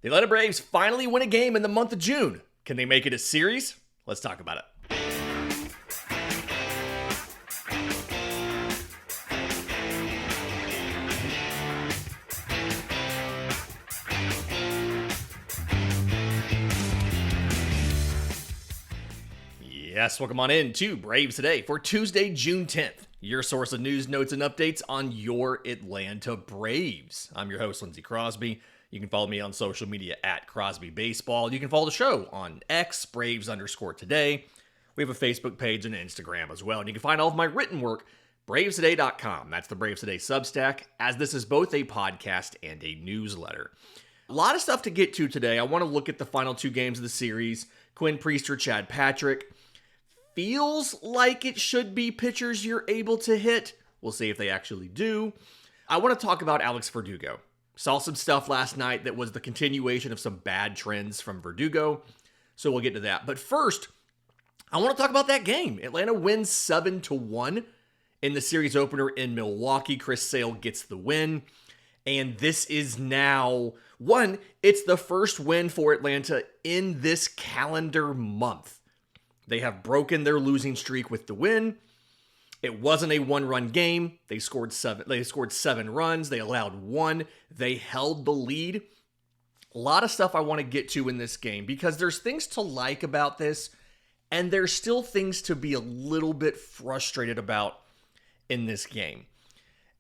The Atlanta Braves finally win a game in the month of June. Can they make it a series? Let's talk about it. Yes, welcome on in to Braves Today for Tuesday, June 10th. Your source of news, notes, and updates on your Atlanta Braves. I'm your host, Lindsay Crosby. You can follow me on social media at Crosby Baseball. You can follow the show on X, Braves_today. We have a Facebook page and an Instagram as well. And you can find all of my written work, bravestoday.com. That's the Braves Today Substack, as this is both a podcast and a newsletter. A lot of stuff to get to today. I want to look at the final two games of the series. Quinn Priester, Chad Patrick. Feels like it should be pitchers you're able to hit. We'll see if they actually do. I want to talk about Alex Verdugo. Saw some stuff last night that was the continuation of some bad trends from Verdugo, so we'll get to that. But first, I want to talk about that game. Atlanta wins 7-1 in the series opener in Milwaukee. Chris Sale gets the win, and this is now it's the first win for Atlanta in this calendar month. They have broken their losing streak with the win. It wasn't a one-run game. They scored seven runs. They allowed one. They held the lead. A lot of stuff I want to get to in this game because there's things to like about this, and there's still things to be a little bit frustrated about in this game.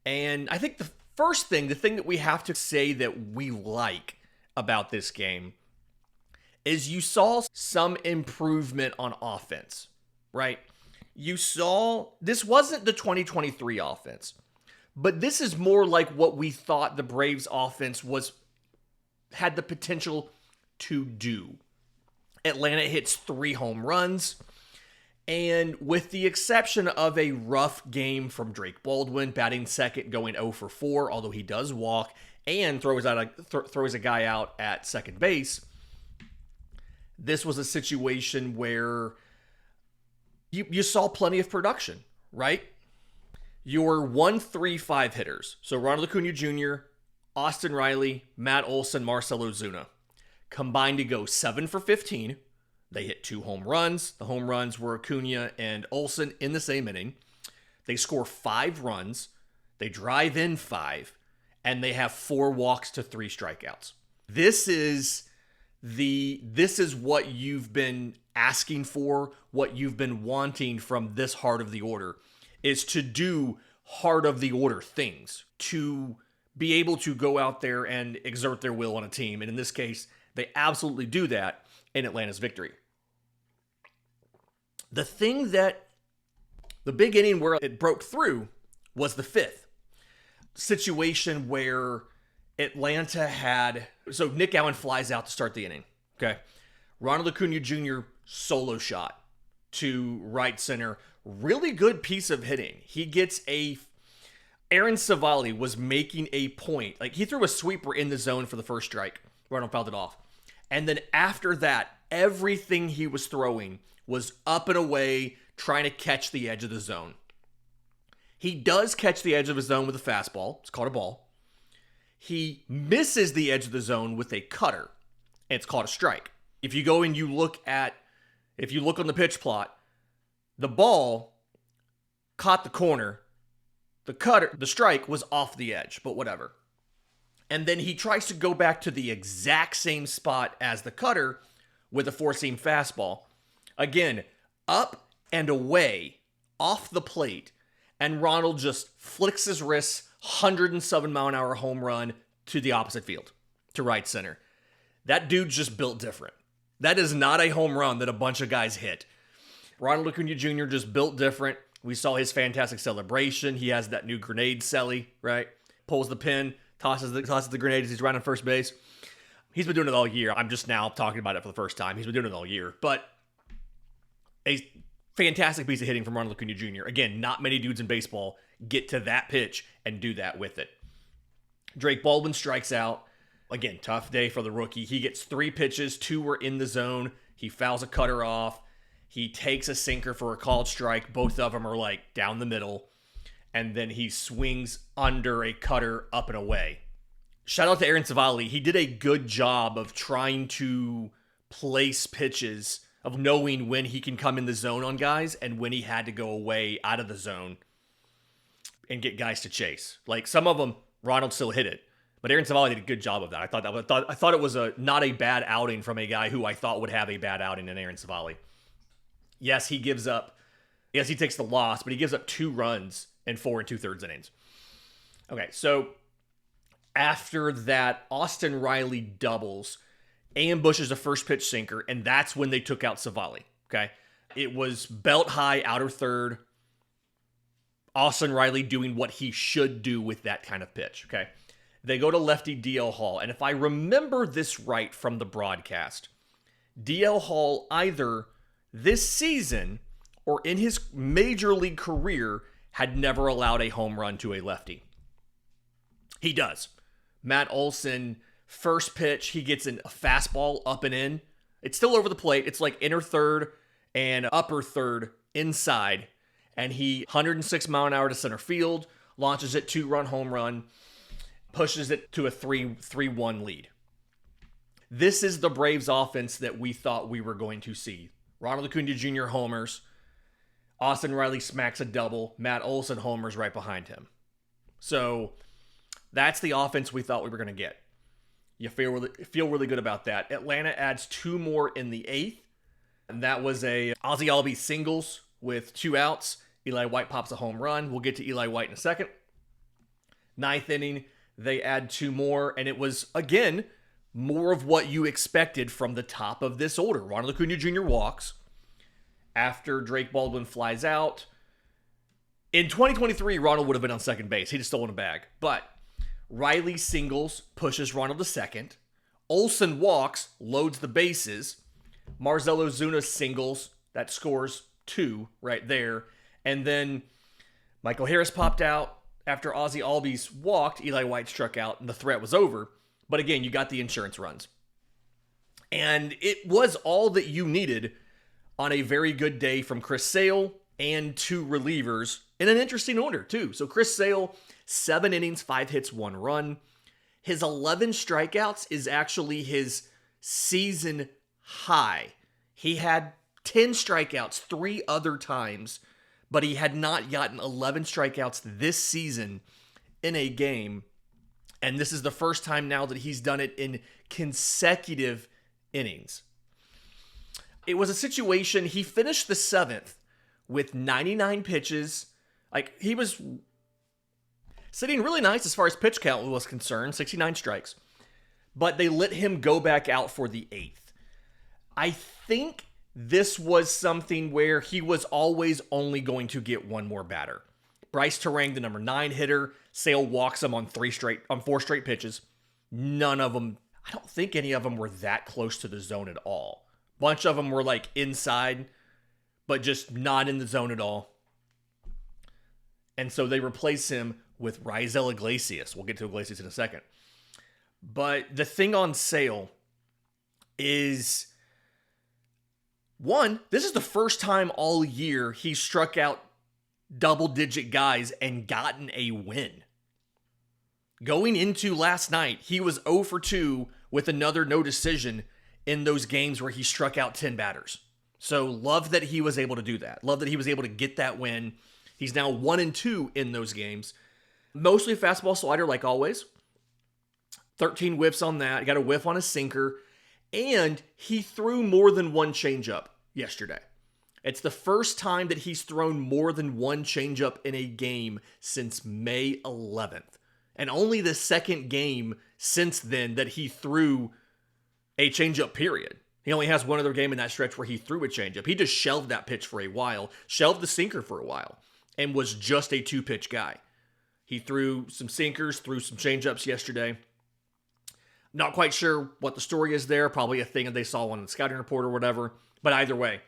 And I think the first thing, the thing that we have to say that we like about this game is you saw some improvement on offense, right? You saw, this wasn't the 2023 offense, but this is more like what we thought the Braves offense had the potential to do. Atlanta hits 3 home runs, and with the exception of a rough game from Drake Baldwin, batting second, going 0 for 4, although he does walk and throws a guy out at second base, this was a situation where you saw plenty of production, right? Your 1-3-5 hitters, so Ronald Acuña Jr., Austin Riley, Matt Olson, Marcell Ozuna, combined to go 7 for 15. They hit 2 home runs. The home runs were Acuña and Olson in the same inning. They score 5 runs. They drive in 5. And they have 4 walks to 3 strikeouts. This is what you've been asking for, what you've been wanting from this heart of the order, is to do heart of the order things, to be able to go out there and exert their will on a team. And in this case, they absolutely do that in Atlanta's victory. The big inning where it broke through was the 5th situation where Atlanta so Nick Allen flies out to start the inning, okay? Ronald Acuña Jr. solo shot to right center. Really good piece of hitting. He gets Aaron Savali was making a point. Like, he threw a sweeper in the zone for the first strike. Ronald fouled it off. And then after that, everything he was throwing was up and away, trying to catch the edge of the zone. He does catch the edge of his zone with a fastball. It's called a ball. He misses the edge of the zone with a cutter, and it's called a strike. If you go and you look on the pitch plot, the ball caught the corner. The strike was off the edge, but whatever. And then he tries to go back to the exact same spot as the cutter with a 4-seam fastball. Again, up and away, off the plate, and Ronald just flicks his wrists, 107-mile-an-hour home run to the opposite field, to right center. That dude's just built different. That is not a home run that a bunch of guys hit. Ronald Acuña Jr. just built different. We saw his fantastic celebration. He has that new grenade celly, right? Pulls the pin, tosses the grenade as he's running first base. He's been doing it all year. I'm just now talking about it for the first time. He's been doing it all year. But a fantastic piece of hitting from Ronald Acuña Jr. Again, not many dudes in baseball get to that pitch and do that with it. Drake Baldwin strikes out. Again, tough day for the rookie. He gets 3 pitches, 2 were in the zone. He fouls a cutter off. He takes a sinker for a called strike. Both of them are like down the middle. And then he swings under a cutter up and away. shout out to Aaron Savali. He did a good job of trying to place pitches, of knowing when he can come in the zone on guys and when he had to go away out of the zone and get guys to chase. Like some of them, Ronald still hit it, but Aaron Savali did a good job of that. I thought it was not a bad outing from a guy who I thought would have a bad outing in Aaron Savali. Yes, he takes the loss, but he gives up 2 runs in 4 2/3 innings. Okay, so after that, Austin Riley doubles, ambushes a first pitch sinker, and that's when they took out Savali. Okay, it was belt high, outer third. Austin Riley doing what he should do with that kind of pitch. Okay, they go to lefty DL Hall, and if I remember this right from the broadcast, DL Hall either this season or in his major league career had never allowed a home run to a lefty. He does. Matt Olson, first pitch, he gets a fastball up and in. It's still over the plate. It's like inner third and upper third inside. And he 106 mile an hour to center field, launches it, 2-run home run, pushes it to a 3-1 lead. This is the Braves offense that we thought we were going to see. Ronald Acuña Jr. homers. Austin Riley smacks a double. Matt Olson homers right behind him. So that's the offense we thought we were going to get. You feel really good about that. Atlanta adds 2 more in the 8th. And that was a Ozzie Albies singles with 2 outs. Eli White pops a home run. We'll get to Eli White in a second. 9th inning, they add 2 more. And it was, again, more of what you expected from the top of this order. Ronald Acuña Jr. walks after Drake Baldwin flies out. In 2023, Ronald would have been on second base. He'd have stolen a bag. But Riley singles, pushes Ronald to second. Olson walks, loads the bases. Marcell Ozuna singles, that scores 2 right there. And then Michael Harris popped out after Ozzie Albies walked. Eli White struck out, and the threat was over. But again, you got the insurance runs. And it was all that you needed on a very good day from Chris Sale and 2 relievers in an interesting order, too. So Chris Sale, 7 innings, 5 hits, 1 run. His 11 strikeouts is actually his season high. He had 10 strikeouts 3 other times, but he had not gotten 11 strikeouts this season in a game. And this is the first time now that he's done it in consecutive innings. It was a situation, he finished the 7th with 99 pitches. Like, he was sitting really nice as far as pitch count was concerned, 69 strikes. But they let him go back out for the 8th. I think this was something where he was always only going to get 1 more batter. Bryce Terang, the number 9 hitter, Sale walks him on 4 straight pitches. None of them, I don't think any of them were that close to the zone at all. Bunch of them were like inside, but just not in the zone at all. And so they replace him with Raisel Iglesias. We'll get to Iglesias in a second. But the thing on Sale is, 1, this is the first time all year he struck out double-digit guys and gotten a win. Going into last night, he was 0 for 2 with another no decision in those games where he struck out 10 batters. So love that he was able to do that. Love that he was able to get that win. He's now 1-2 in those games. Mostly fastball slider like always. 13 whiffs on that. Got a whiff on a sinker. And he threw more than 1 changeup yesterday. It's the first time that he's thrown more than 1 changeup in a game since May 11th. And only the second game since then that he threw a changeup, period. He only has 1 other game in that stretch where he threw a changeup. He just shelved that pitch for a while, shelved the sinker for a while, and was just a 2-pitch guy. He threw some sinkers, threw some changeups yesterday. Not quite sure what the story is there. Probably a thing that they saw on the scouting report or whatever. But either way,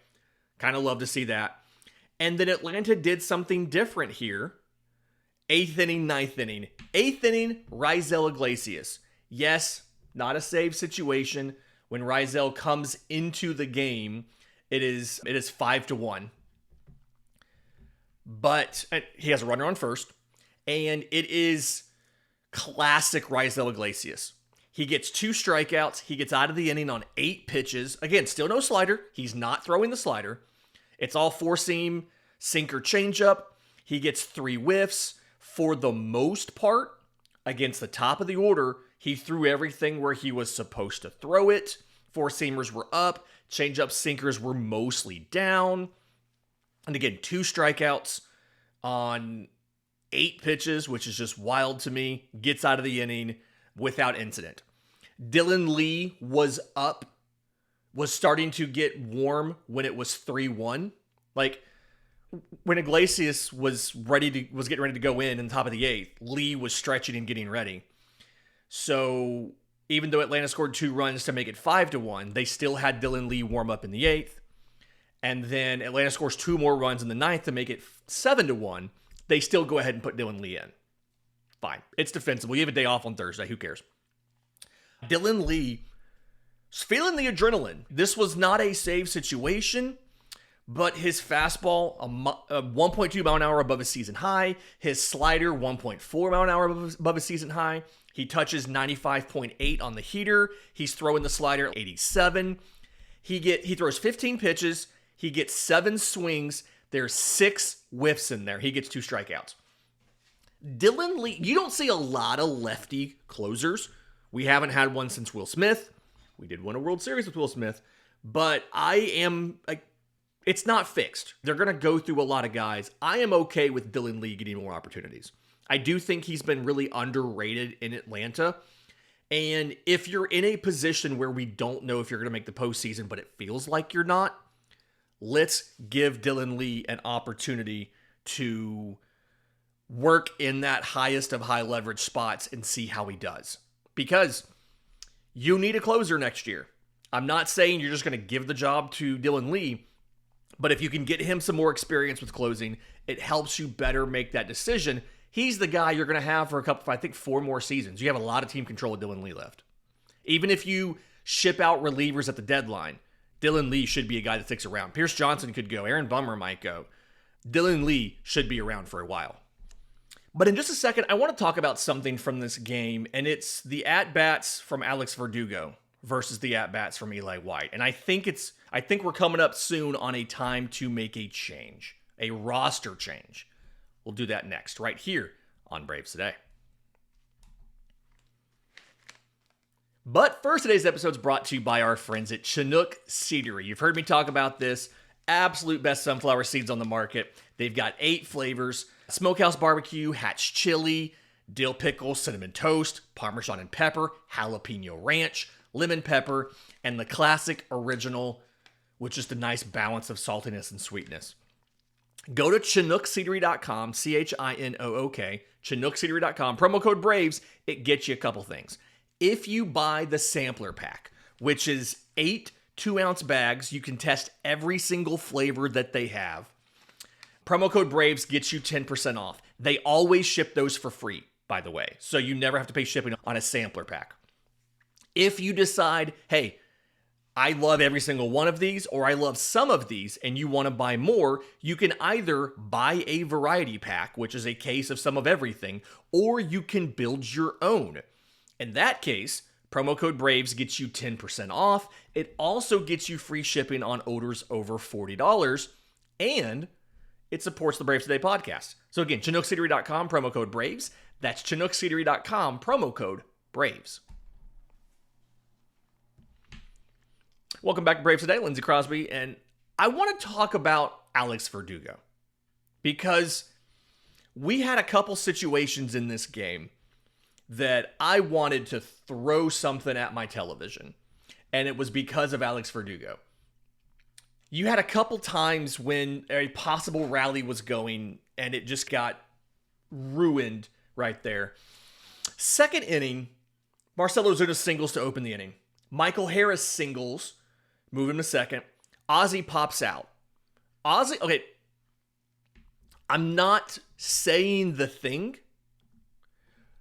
kind of love to see that. And then Atlanta did something different here. 8th inning, 9th inning. 8th inning, Raisel Iglesias. Yes, not a save situation. When Raisel comes into the game, it is 5-1. But he has a runner on first. And it is Classic Raisel Iglesias. He gets 2 strikeouts. He gets out of the inning on 8 pitches. Again, still no slider. He's not throwing the slider. It's all 4-seam, sinker, changeup. He gets 3 whiffs. For the most part, against the top of the order, he threw everything where he was supposed to throw it. 4-seamers were up. Changeup, sinkers were mostly down. And again, 2 strikeouts on 8 pitches, which is just wild to me. Gets out of the inning without incident. Dylan Lee was starting to get warm when it was 3-1. Like, when Iglesias was getting ready to go in the top of the 8th, Lee was stretching and getting ready. So even though Atlanta scored 2 runs to make it 5-1, they still had Dylan Lee warm up in the 8th. And then Atlanta scores 2 more runs in the 9th to make it 7-1. They still go ahead and put Dylan Lee in. Fine. It's defensible. You have a day off on Thursday. Who cares? Dylan Lee is feeling the adrenaline. This was not a save situation, but his fastball, a 1.2 mile an hour above his season high. His slider, 1.4 mile an hour above his season high. He touches 95.8 on the heater. He's throwing the slider 87. He throws 15 pitches. He gets 7 swings. There's 6 whiffs in there. He gets 2 strikeouts. Dylan Lee, you don't see a lot of lefty closers. We haven't had one since Will Smith. We did win a World Series with Will Smith. But it's not fixed. They're going to go through a lot of guys. I am okay with Dylan Lee getting more opportunities. I do think he's been really underrated in Atlanta. And if you're in a position where we don't know if you're going to make the postseason, but it feels like you're not, let's give Dylan Lee an opportunity to work in that highest of high leverage spots and see how he does. Because you need a closer next year. I'm not saying you're just going to give the job to Dylan Lee, but if you can get him some more experience with closing, it helps you better make that decision. He's the guy you're going to have for 4 more seasons. You have a lot of team control with Dylan Lee left. Even if you ship out relievers at the deadline, Dylan Lee should be a guy that sticks around. Pierce Johnson could go. Aaron Bummer might go. Dylan Lee should be around for a while. But in just a second, I want to talk about something from this game, and it's the at-bats from Alex Verdugo versus the at-bats from Eli White. And I think we're coming up soon on a time to make a change, a roster change. We'll do that next, right here on Braves Today. But first, today's episode is brought to you by our friends at Chinook Seedery. You've heard me talk about this. Absolute best sunflower seeds on the market. They've got 8 flavors: smokehouse barbecue, hatch chili, dill pickle, cinnamon toast, parmesan and pepper, jalapeno ranch, lemon pepper, and the classic original, which is the nice balance of saltiness and sweetness. Go to ChinookSeedery.com, ChinoOok, ChinookSeedery.com, promo code BRAVES. It gets you a couple things. If you buy the sampler pack, which is 8 2-ounce bags, you can test every single flavor that they have. Promo code BRAVES gets you 10% off. They always ship those for free, by the way, so you never have to pay shipping on a sampler pack. If you decide, hey, I love every single one of these, or I love some of these, and you want to buy more, you can either buy a variety pack, which is a case of some of everything, or you can build your own. In that case, promo code BRAVES gets you 10% off. It also gets you free shipping on orders over $40, and it supports the Braves Today podcast. So again, ChinookSeedery.com, promo code BRAVES. That's ChinookSeedery.com, promo code BRAVES. Welcome back to Braves Today, Lindsay Crosby, and I want to talk about Alex Verdugo because we had a couple situations in this game that I wanted to throw something at my television, and it was because of Alex Verdugo. You had a couple times when a possible rally was going, and it just got ruined right there. Second inning, Marcell Ozuna singles to open the inning. Michael Harris singles, move him to second. Ozzy pops out. Okay, I'm not saying the thing,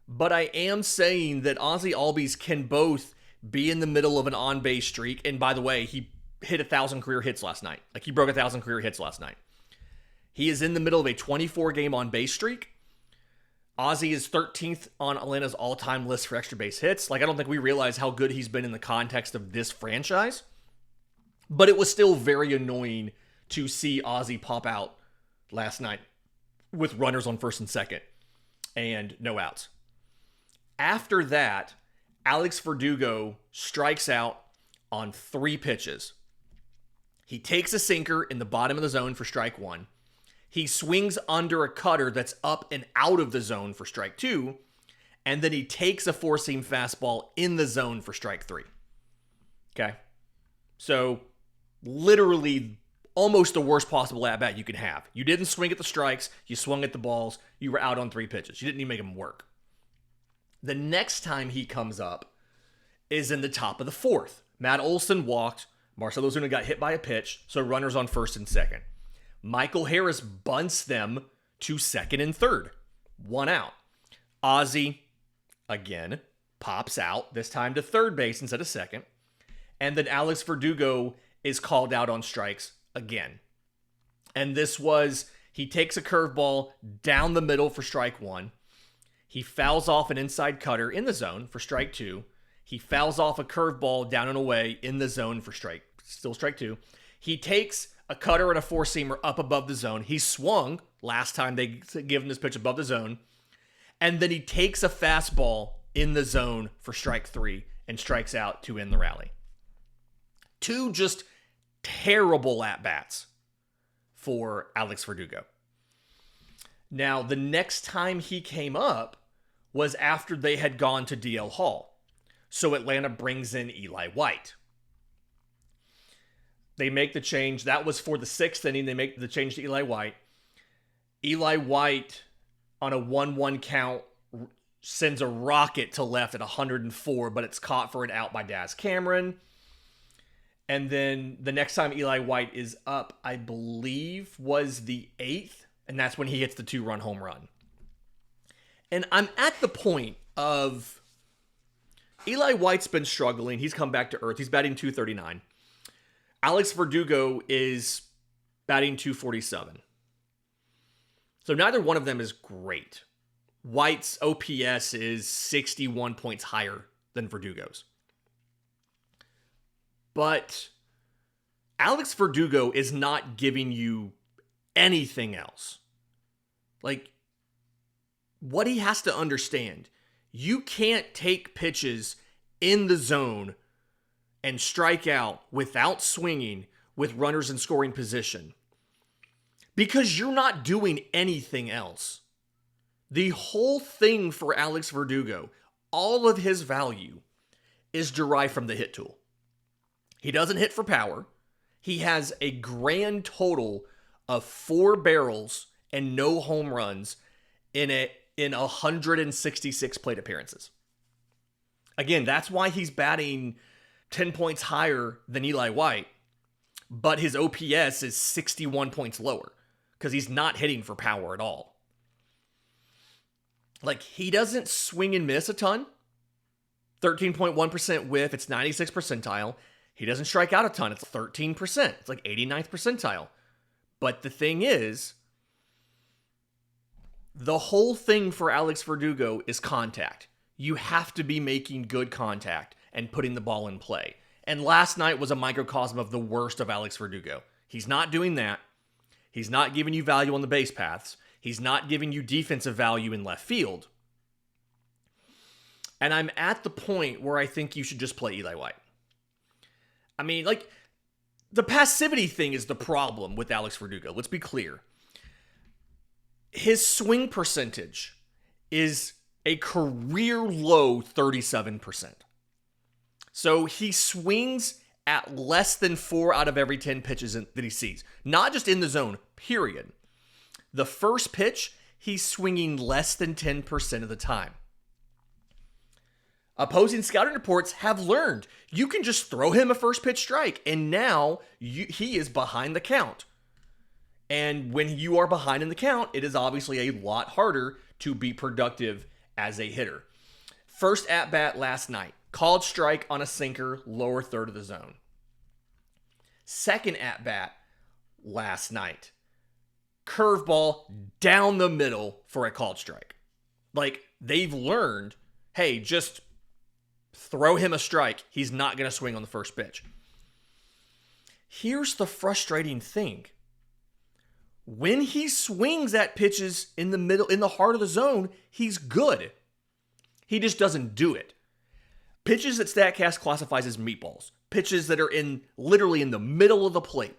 but I am saying that Ozzy Albies can both be in the middle of an on-base streak. And by the way, he hit 1,000 career hits last night. Like, he broke 1,000 career hits last night. He is in the middle of a 24-game on-base streak. Ozzy is 13th on Atlanta's all-time list for extra base hits. Like, I don't think we realize how good he's been in the context of this franchise. But it was still very annoying to see Ozzy pop out last night with runners on first and second and no outs. After that, Alex Verdugo strikes out on 3 pitches. He takes a sinker in the bottom of the zone for strike 1. He swings under a cutter that's up and out of the zone for strike 2. And then he takes a 4-seam fastball in the zone for strike 3. Okay? So, literally almost the worst possible at-bat you could have. You didn't swing at the strikes. You swung at the balls. You were out on 3 pitches. You didn't even make them work. The next time he comes up is in the top of the 4th. Matt Olson walked. Marcell Ozuna got hit by a pitch, so runners on first and second. Michael Harris bunts them to second and third. 1 out. Ozzy, again, pops out, this time to third base instead of second. And then Alex Verdugo is called out on strikes again. And this was, he takes a curveball down the middle for strike 1. He fouls off an inside cutter in the zone for strike 2. He fouls off a curveball down and away in the zone for strike 2. He takes a cutter and a 4-seamer up above the zone. He swung last time they gave him this pitch above the zone. And then he takes a fastball in the zone for strike 3 and strikes out to end the rally. 2 just terrible at-bats for Alex Verdugo. Now, the next time he came up was after they had gone to DL Hall. So Atlanta brings in Eli White. They make the change. That was for the 6th inning. They make the change to Eli White. Eli White, on a 1-1 count, sends a rocket to left at 104, but it's caught for an out by Daz Cameron. And then the next time Eli White is up, I believe, was the 8th, and that's when he hits the 2-run home run. And I'm at the point of Eli White's been struggling. He's come back to earth. He's batting .239. Alex Verdugo is batting .247. So neither one of them is great. White's OPS is 61 points higher than Verdugo's. But Alex Verdugo is not giving you anything else. Like, what he has to understand, you can't take pitches in the zone and strike out without swinging with runners in scoring position, because you're not doing anything else. The whole thing for Alex Verdugo, all of his value, is derived from the hit tool. He doesn't hit for power. He has a grand total of 4 barrels and no home runs in 166 plate appearances. Again, that's why he's batting 10 points higher than Eli White, but his OPS is 61 points lower because he's not hitting for power at all. Like, he doesn't swing and miss a ton. 13.1% whiff, it's 96th percentile. He doesn't strike out a ton, it's 13%. It's like 89th percentile. But the thing is, the whole thing for Alex Verdugo is contact. You have to be making good contact and putting the ball in play. And last night was a microcosm of the worst of Alex Verdugo. He's not doing that. He's not giving you value on the base paths. He's not giving you defensive value in left field. And I'm at the point where I think you should just play Eli White. I mean, like, the passivity thing is the problem with Alex Verdugo. Let's be clear. His swing percentage is a career low 37%. So he swings at less than 4 out of every 10 pitches that he sees. Not just in the zone, period. The first pitch, he's swinging less than 10% of the time. Opposing scouting reports have learned you can just throw him a first pitch strike, and now he is behind the count. And when you are behind in the count, it is obviously a lot harder to be productive as a hitter. First at-bat last night, called strike on a sinker, lower third of the zone. Second at-bat last night, curveball down the middle for a called strike. Like, they've learned, hey, just throw him a strike. He's not going to swing on the first pitch. Here's the frustrating thing. When he swings at pitches in the middle, in the heart of the zone, he's good. He just doesn't do it. Pitches that StatCast classifies as meatballs, pitches that are literally in the middle of the plate,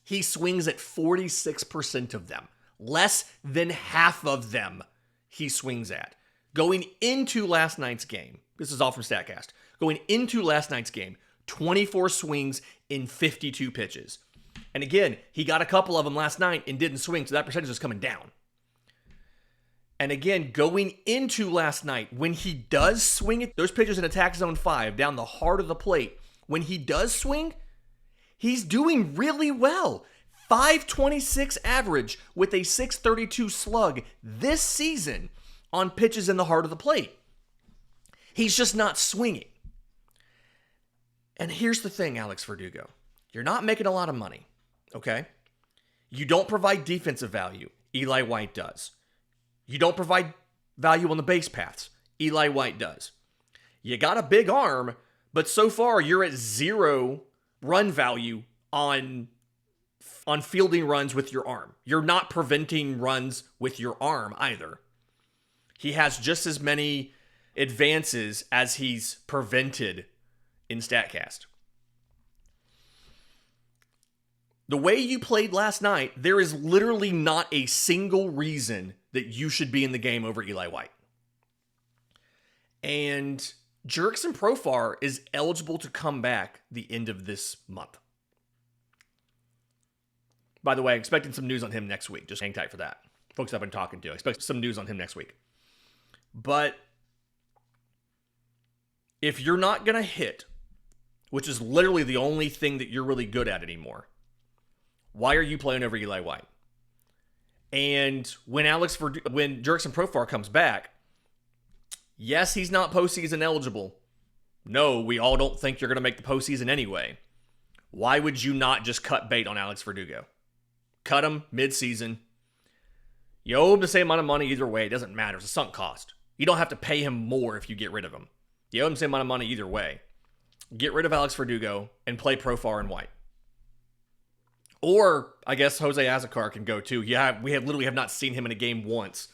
he swings at 46% of them. Less than half of them he swings at. Going into last night's game, this is all from StatCast, going into last night's game, 24 swings in 52 pitches. And again, he got a couple of them last night and didn't swing, so that percentage is coming down. And again, going into last night, when he does swing it, those pitches in attack zone 5, down the heart of the plate, when he does swing, he's doing really well. 526 average with a 632 slug this season on pitches in the heart of the plate. He's just not swinging. And here's the thing, Alex Verdugo. You're not making a lot of money, okay? You don't provide defensive value. Eli White does. You don't provide value on the base paths. Eli White does. You got a big arm, but so far you're at 0 run value on fielding runs with your arm. You're not preventing runs with your arm either. He has just as many advances as he's prevented in StatCast. The way you played last night, there is literally not a single reason that you should be in the game over Eli White. And Jurickson Profar is eligible to come back the end of this month. By the way, expecting some news on him next week. Just hang tight for that. Folks I've been talking to, expect some news on him next week. But if you're not going to hit, which is literally the only thing that you're really good at anymore, why are you playing over Eli White? And when Jurickson Profar comes back, yes, he's not postseason eligible. No, we all don't think you're going to make the postseason anyway. Why would you not just cut bait on Alex Verdugo? Cut him mid-season. You owe him the same amount of money either way. It doesn't matter. It's a sunk cost. You don't have to pay him more if you get rid of him. You owe him the same amount of money either way. Get rid of Alex Verdugo and play Profar and White. Or, I guess Jose Azocar can go too. Yeah, we literally have not seen him in a game once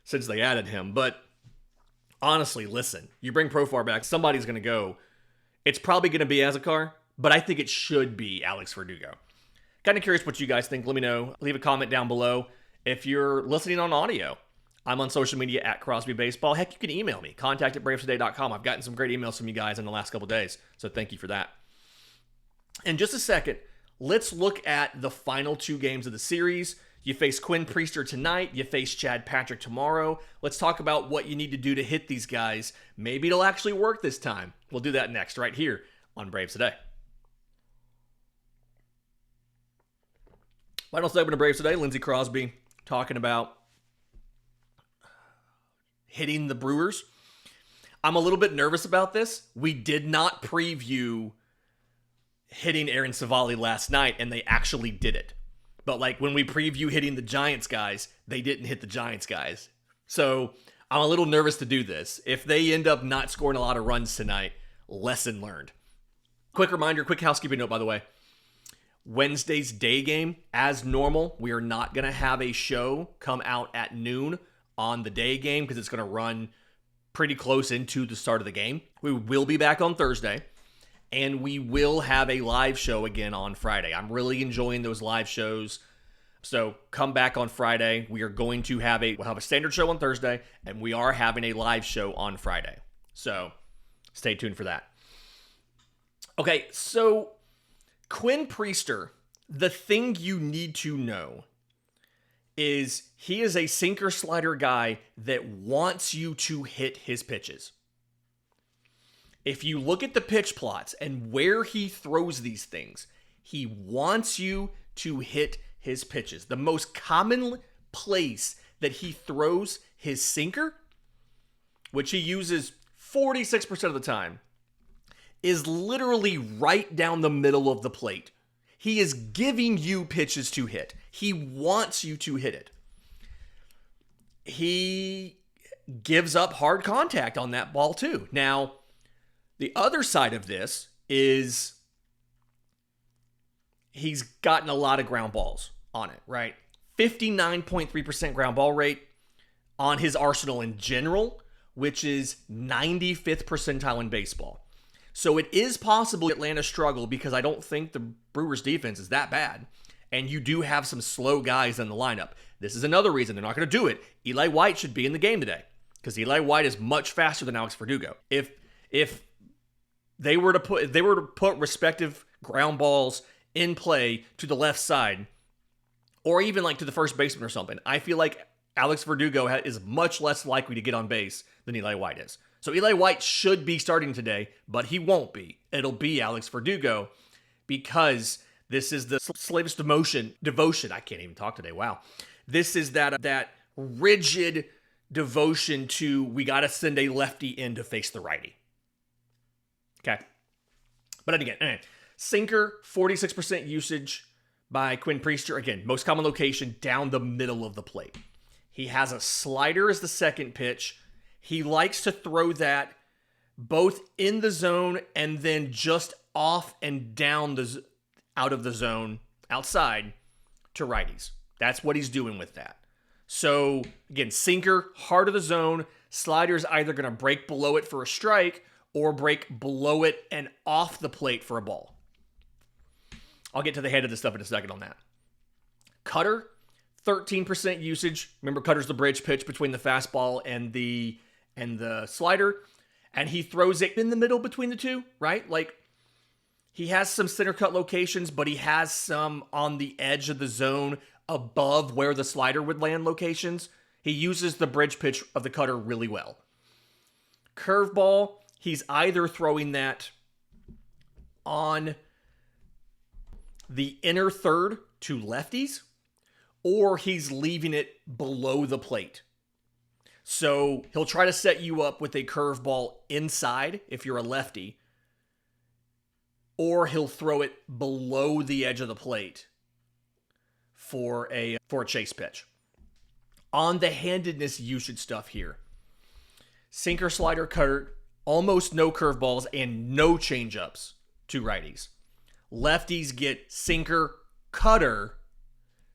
since they added him. But honestly, listen, you bring Profar back, somebody's going to go. It's probably going to be Azocar, but I think it should be Alex Verdugo. Kind of curious what you guys think. Let me know. Leave a comment down below. If you're listening on audio, I'm on social media at Crosby Baseball. Heck, you can email me, contact@bravestoday.com. I've gotten some great emails from you guys in the last couple days, so thank you for that. In just a second, let's look at the final 2 games of the series. You face Quinn Priester tonight. You face Chad Patrick tomorrow. Let's talk about what you need to do to hit these guys. Maybe it'll actually work this time. We'll do that next, right here on Braves Today. Final segment of Braves Today, Lindsay Crosby talking about hitting the Brewers. I'm a little bit nervous about this. We did not preview hitting Aaron Savali last night, and they actually did it. But like when we preview hitting the Giants guys, they didn't hit the Giants guys. So I'm a little nervous to do this. If they end up not scoring a lot of runs tonight, lesson learned. Quick reminder, quick housekeeping note, by the way. Wednesday's day game, as normal, we are not going to have a show come out at noon on the day game because it's going to run pretty close into the start of the game. We will be back on Thursday, and we will have a live show again on Friday. I'm really enjoying those live shows. So come back on Friday. We are going to we'll have a standard show on Thursday, and we are having a live show on Friday. So stay tuned for that. Okay, so Quinn Priester, the thing you need to know is he is a sinker slider guy that wants you to hit his pitches. If you look at the pitch plots and where he throws these things, he wants you to hit his pitches. The most common place that he throws his sinker, which he uses 46% of the time, is literally right down the middle of the plate. He is giving you pitches to hit. He wants you to hit it. He gives up hard contact on that ball too. Now, the other side of this is he's gotten a lot of ground balls on it, right? 59.3% ground ball rate on his arsenal in general, which is 95th percentile in baseball. So it is possible Atlanta struggle because I don't think the Brewers defense is that bad. And you do have some slow guys in the lineup. This is another reason they're not going to do it. Eli White should be in the game today because Eli White is much faster than Alex Verdugo. If they were to put respective ground balls in play to the left side, or even like to the first baseman or something, I feel like Alex Verdugo is much less likely to get on base than Eli White is. So Eli White should be starting today, but he won't be. It'll be Alex Verdugo because this is the slavish devotion. I can't even talk today. Wow. This is that rigid devotion to we got to send a lefty in to face the righty. Okay. But again, sinker, 46% usage by Quinn. Again, most common location down the middle of the plate. He has a slider as the second pitch. He likes to throw that both in the zone and then just off and down out of the zone, outside to righties. That's what he's doing with that. So, again, sinker, heart of the zone. Slider's either going to break below it for a strike or break below it and off the plate for a ball. I'll get to the head of this stuff in a second on that. Cutter, 13% usage. Remember, cutter's the bridge pitch between the fastball and the slider. And he throws it in the middle between the two, right? Like, he has some center cut locations, but he has some on the edge of the zone above where the slider would land locations. He uses the bridge pitch of the cutter really well. Curveball, he's either throwing that on the inner third to lefties, or he's leaving it below the plate. So he'll try to set you up with a curveball inside if you're a lefty, or he'll throw it below the edge of the plate for a chase pitch. On the handedness usage stuff here, sinker, slider, cutter, almost no curveballs and no changeups to righties. Lefties get sinker, cutter,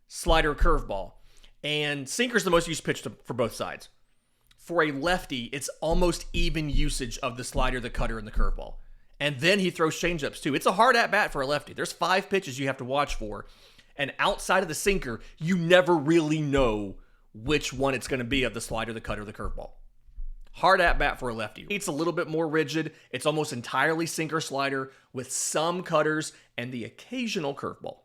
slider, curveball. And sinker's the most used pitch for both sides. For a lefty, it's almost even usage of the slider, the cutter, and the curveball. And then he throws changeups too. It's a hard at-bat for a lefty. There's 5 pitches you have to watch for. And outside of the sinker, you never really know which one it's going to be of the slider, the cutter, the curveball. Hard at-bat for a lefty. It's a little bit more rigid. It's almost entirely sinker slider with some cutters and the occasional curveball.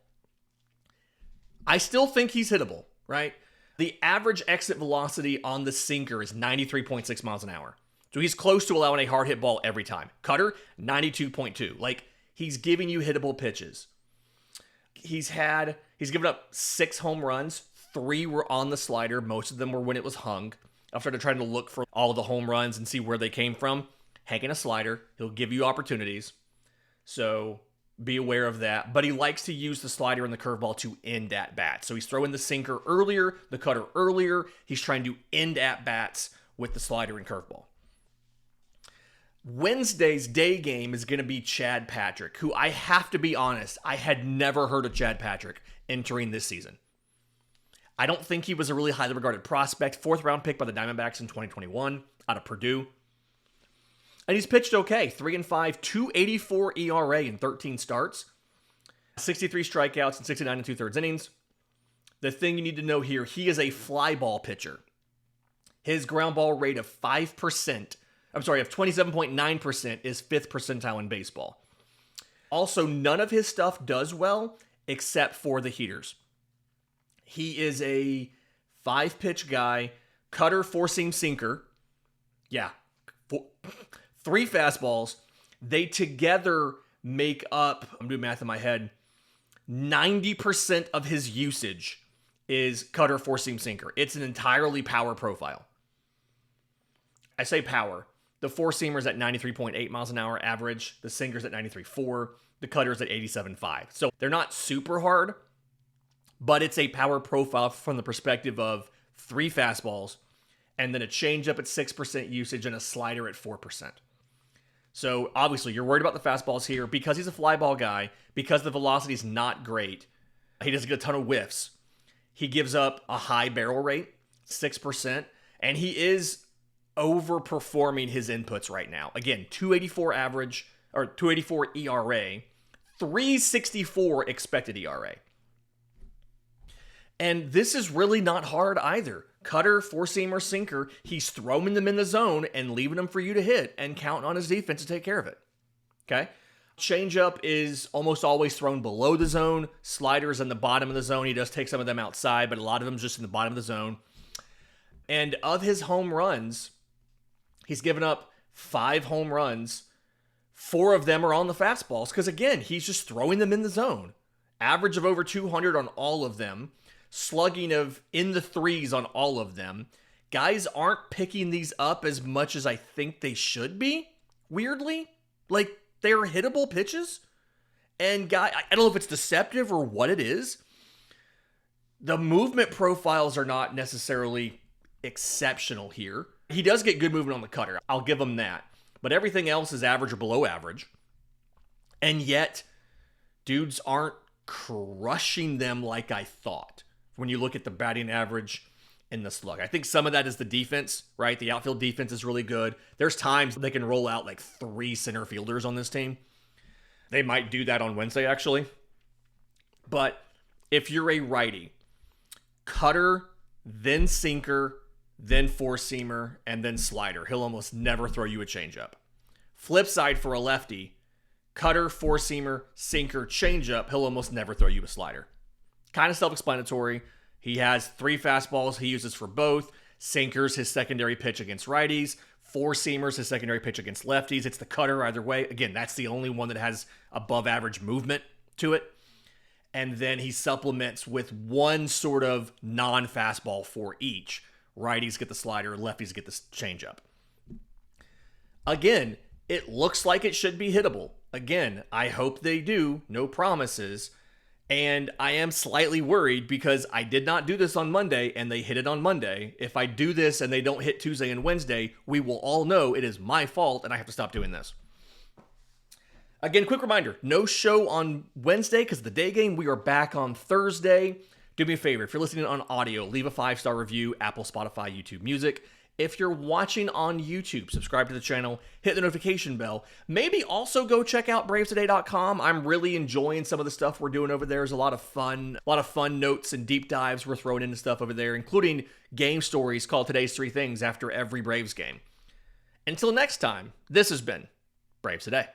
I still think he's hittable, right? The average exit velocity on the sinker is 93.6 miles an hour. So he's close to allowing a hard hit ball every time. Cutter, 92.2. Like, he's giving you hittable pitches. He's given up 6 home runs. 3 were on the slider. Most of them were when it was hung. I've started trying to look for all the home runs and see where they came from. Hanging a slider. He'll give you opportunities. So be aware of that. But he likes to use the slider and the curveball to end at bats. So he's throwing the sinker earlier, the cutter earlier. He's trying to end at bats with the slider and curveball. Wednesday's day game is going to be Chad Patrick, who I have to be honest, I had never heard of Chad Patrick entering this season. I don't think he was a really highly regarded prospect. 4th round pick by the Diamondbacks in 2021 out of Purdue. And he's pitched okay. 3-5, 2.84 ERA in 13 starts. 63 strikeouts and 69 2/3 innings. The thing you need to know here, he is a fly ball pitcher. His ground ball rate of 27.9% is 5th percentile in baseball. Also, none of his stuff does well except for the heaters. He is a 5-pitch guy, cutter, 4-seam sinker. Yeah, 3 fastballs. They together make up, I'm doing math in my head, 90% of his usage is cutter, 4-seam sinker. It's an entirely power profile. I say power. The 4-seamer's at 93.8 miles an hour average. The sinker's at 93.4. The cutter's at 87.5. So they're not super hard, but it's a power profile from the perspective of 3 fastballs and then a changeup at 6% usage and a slider at 4%. So obviously you're worried about the fastballs here because he's a fly ball guy, because the velocity is not great. He doesn't get a ton of whiffs. He gives up a high barrel rate, 6%, and he is overperforming his inputs right now. Again, 284 average, or 284 ERA, 364 expected ERA. And this is really not hard either. Cutter, four-seamer, sinker, he's throwing them in the zone and leaving them for you to hit and counting on his defense to take care of it. Okay? Changeup is almost always thrown below the zone. Slider is in the bottom of the zone. He does take some of them outside, but a lot of them just in the bottom of the zone. And of his home runs, he's given up 5 home runs. 4 of them are on the fastballs because, again, he's just throwing them in the zone. Average of over 200 on all of them. Slugging of in the 3s on all of them. Guys aren't picking these up as much as I think they should be, weirdly. Like, they're hittable pitches. And I don't know if it's deceptive or what it is. The movement profiles are not necessarily exceptional here. He does get good movement on the cutter. I'll give him that. But everything else is average or below average. And yet, dudes aren't crushing them like I thought. When you look at the batting average and the slug. I think some of that is the defense, right? The outfield defense is really good. There's times they can roll out like 3 center fielders on this team. They might do that on Wednesday, actually. But if you're a righty, cutter, then sinker, then four-seamer, and then slider. He'll almost never throw you a changeup. Flip side for a lefty, cutter, four-seamer, sinker, changeup. He'll almost never throw you a slider. Kind of self-explanatory. He has 3 fastballs he uses for both. Sinkers, his secondary pitch against righties. Four-seamers, his secondary pitch against lefties. It's the cutter either way. Again, that's the only one that has above-average movement to it. And then he supplements with one sort of non-fastball for each. Righties get the slider, lefties get the changeup. Again, it looks like it should be hittable. Again, I hope they do. No promises. And I am slightly worried because I did not do this on Monday and they hit it on Monday. If I do this and they don't hit Tuesday and Wednesday, we will all know it is my fault and I have to stop doing this. Again, quick reminder, no show on Wednesday because of the day game. We are back on Thursday. Do me a favor, if you're listening on audio, leave a 5-star review, Apple, Spotify, YouTube Music. If you're watching on YouTube, subscribe to the channel, hit the notification bell. Maybe also go check out bravestoday.com. I'm really enjoying some of the stuff we're doing over there. There's a lot of fun notes and deep dives we're throwing into stuff over there, including game stories called Today's 3 Things after every Braves game. Until next time, this has been Braves Today.